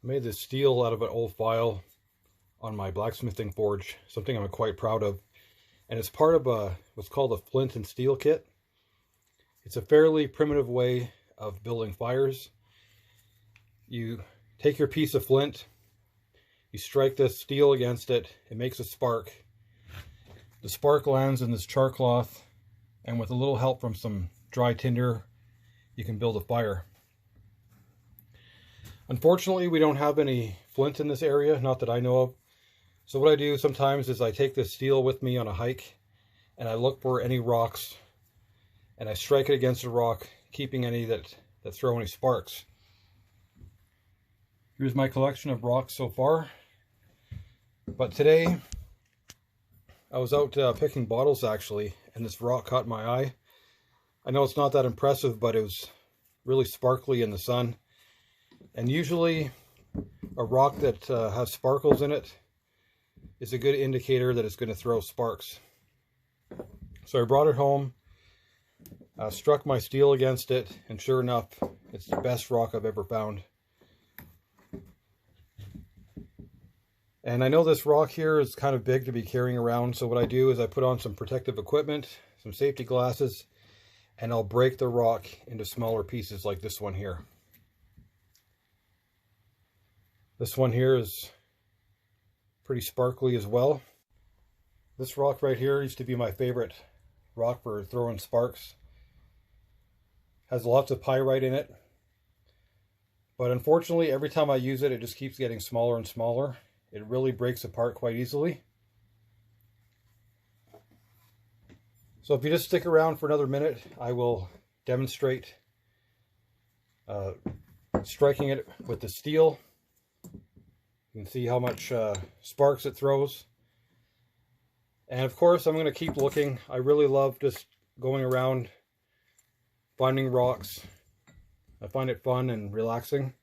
I made this steel out of an old file on my blacksmithing forge, something I'm quite proud of. And it's part of what's called a flint and steel kit. It's a fairly primitive way of building fires. You take your piece of flint, you strike this steel against it, it makes a spark. The spark lands in this char cloth, and with a little help from some dry tinder, you can build a fire. Unfortunately, we don't have any flint in this area, not that I know of. So what I do sometimes is I take this steel with me on a hike, and I look for any rocks, and I strike it against a rock, keeping any that throw any sparks. Here's my collection of rocks so far. But today, I was out picking bottles actually, and this rock caught my eye. I know it's not that impressive, but it was really sparkly in the sun. And usually, a rock that has sparkles in it is a good indicator that it's going to throw sparks. So I brought it home, struck my steel against it, and sure enough, it's the best rock I've ever found. And I know this rock here is kind of big to be carrying around, so what I do is I put on some protective equipment, some safety glasses, and I'll break the rock into smaller pieces like this one here. This one here is pretty sparkly as well. This rock right here used to be my favorite rock for throwing sparks. Has lots of pyrite in it, but unfortunately every time I use it, it just keeps getting smaller and smaller. It really breaks apart quite easily. So if you just stick around for another minute, I will demonstrate striking it with the steel. You can see how much sparks it throws. And of course, I'm going to keep looking. I really love just going around finding rocks. I find it fun and relaxing.